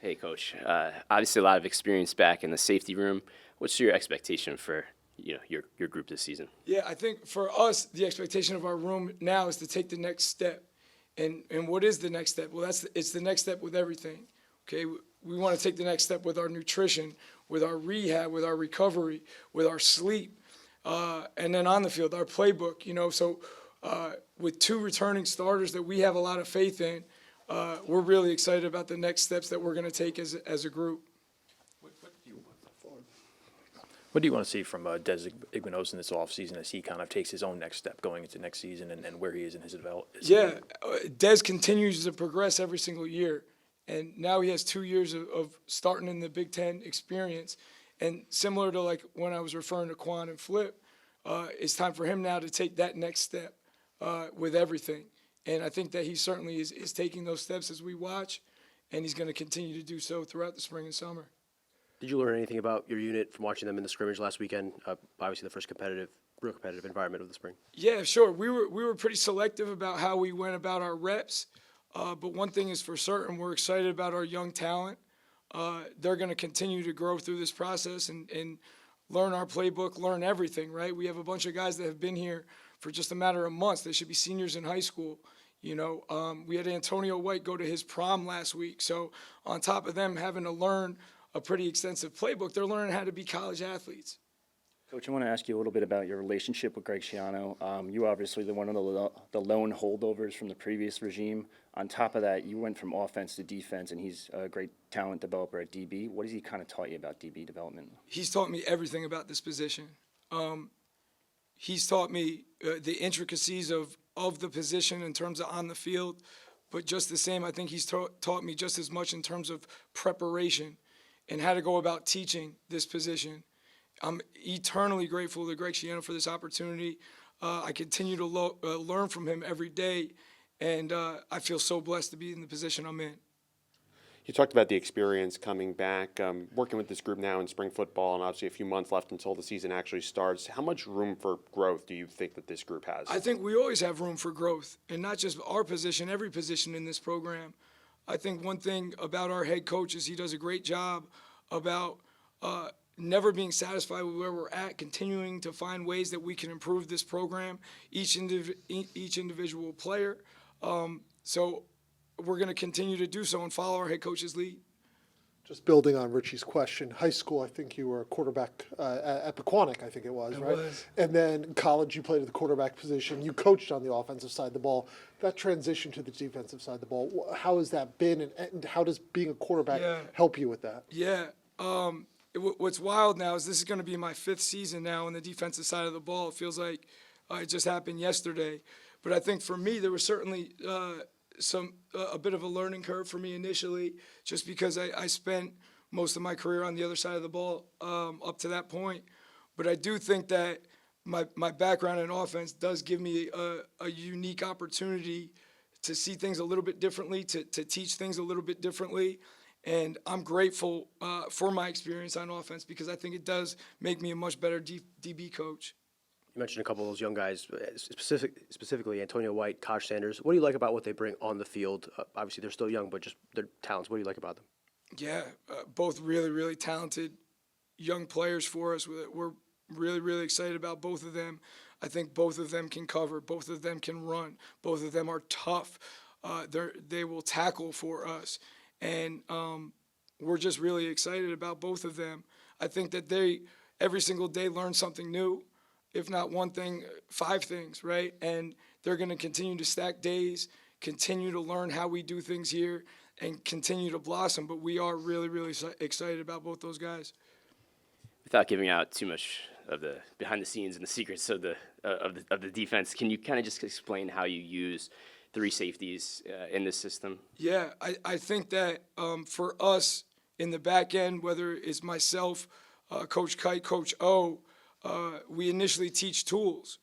Hey, Coach. Obviously, a lot of experience back in the safety room. What's your expectation for your group this season? Yeah, I think for us, the expectation of our room now is to take the next step. And what is the next step? Well, it's the next step with everything. Okay, we want to take the next step with our nutrition, with our rehab, with our recovery, with our sleep, and then on the field, our playbook. So with two returning starters that we have a lot of faith in, we're really excited about the next steps that we're going to take as a group. What do you want to see from Desmond Igbinosun this offseason as he kind of takes his own next step going into next season and where he is in his development? Yeah, Des continues to progress every single year. And now he has 2 years of starting in the Big Ten experience. And similar to like when I was referring to Quan and Flip, it's time for him now to take that next step with everything. And I think that he certainly is taking those steps as we watch, and he's going to continue to do so throughout the spring and summer. Did you learn anything about your unit from watching them in the scrimmage last weekend? Obviously, the first real competitive environment of the spring. Yeah, sure. We were pretty selective about how we went about our reps, but one thing is for certain: we're excited about our young talent. They're going to continue to grow through this process and learn our playbook, learn everything. Right? We have a bunch of guys that have been here for just a matter of months. They should be seniors in high school. We had Antonio White go to his prom last week. So on top of them having to learn a pretty extensive playbook, they're learning how to be college athletes. Coach, I want to ask you a little bit about your relationship with Greg Schiano. You obviously one of the lone holdovers from the previous regime. On top of that, you went from offense to defense, and he's a great talent developer at DB. What has he kind of taught you about DB development? He's taught me everything about this position. He's taught me the intricacies of the position in terms of on the field, but just the same, I think he's taught me just as much in terms of preparation and how to go about teaching this position. I'm eternally grateful to Greg Schiano for this opportunity. I continue to learn from him every day, and I feel so blessed to be in the position I'm in. You talked about the experience coming back, working with this group now in spring football, and obviously a few months left until the season actually starts. How much room for growth do you think that this group has? I think we always have room for growth, and not just our position, every position in this program. I think one thing about our head coach is he does a great job about never being satisfied with where we're at, continuing to find ways that we can improve this program, each individual player. So we're going to continue to do so and follow our head coach's lead. Just building on Richie's question, high school, I think you were a quarterback at Pequannock, I think it was, right? Was. And then in college, you played at the quarterback position. You coached on the offensive side of the ball. That transition to the defensive side of the ball, how has that been, and how does being a quarterback help you with that? Yeah. What's wild now is this is going to be my 5th season now on the defensive side of the ball. It feels like it just happened yesterday. But I think for me, there was certainly a bit of a learning curve for me initially, just because I spent most of my career on the other side of the ball up to that point. But I do think that my background in offense does give me a unique opportunity to see things a little bit differently, to teach things a little bit differently. And I'm grateful for my experience on offense because I think it does make me a much better DB coach. You mentioned a couple of those young guys, specifically Antonio White, Kosh Sanders. What do you like about what they bring on the field? Obviously, they're still young, but just their talents. What do you like about them? Yeah, both really, really talented young players for us. We're really, really excited about both of them. I think both of them can cover. Both of them can run. Both of them are tough. They will tackle for us. And we're just really excited about both of them. I think that they, every single day, learn something new. If not one thing, 5 things, right? And they're going to continue to stack days, continue to learn how we do things here, and continue to blossom. But we are really, really excited about both those guys. Without giving out too much of the behind the scenes and the secrets of the defense, can you kind of just explain how you use 3 safeties in this system? Yeah, I think that for us in the back end, whether it's myself, Coach Kite, Coach O, we initially teach tools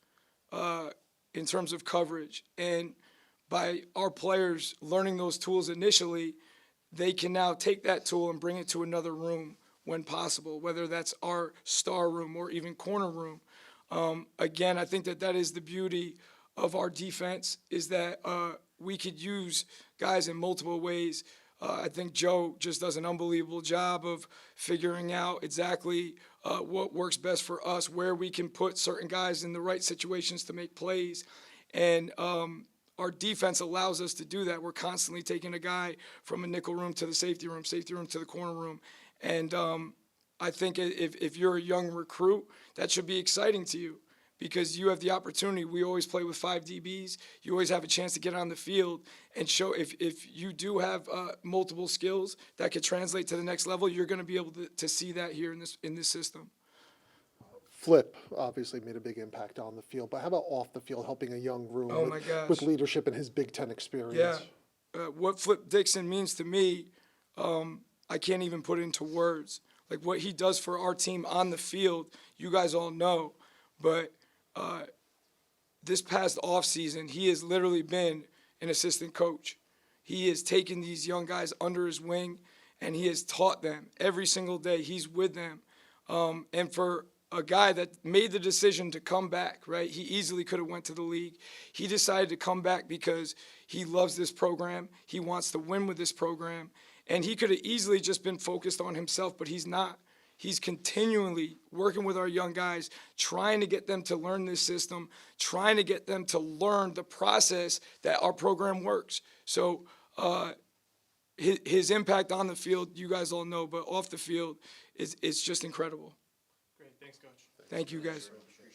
in terms of coverage. And by our players learning those tools initially, they can now take that tool and bring it to another room when possible, whether that's our star room or even corner room. Again, I think that is the beauty of our defense, is that we could use guys in multiple ways. I think Joe just does an unbelievable job of figuring out exactly what works best for us, where we can put certain guys in the right situations to make plays. And our defense allows us to do that. We're constantly taking a guy from a nickel room to the safety room to the corner room. And I think if you're a young recruit, that should be exciting to you because you have the opportunity. We always play with 5 DBs. You always have a chance to get on the field and show if you do have multiple skills that could translate to the next level, you're going to be able to see that here in this system. Flip obviously made a big impact on the field, but how about off the field, helping a young room Oh my gosh. with leadership and his Big Ten experience? Yeah. What Flip Dixon means to me, I can't even put into words. Like what he does for our team on the field, you guys all know. But this past offseason, he has literally been an assistant coach. He has taken these young guys under his wing, and he has taught them every single day. He's with them. And for a guy that made the decision to come back, right? He easily could have went to the league. He decided to come back because he loves this program. He wants to win with this program. And he could have easily just been focused on himself, but he's not. He's continually working with our young guys, trying to get them to learn this system, trying to get them to learn the process that our program works. So his impact on the field, you guys all know, but off the field, it's just incredible. Great, thanks, Coach. Thank you, guys.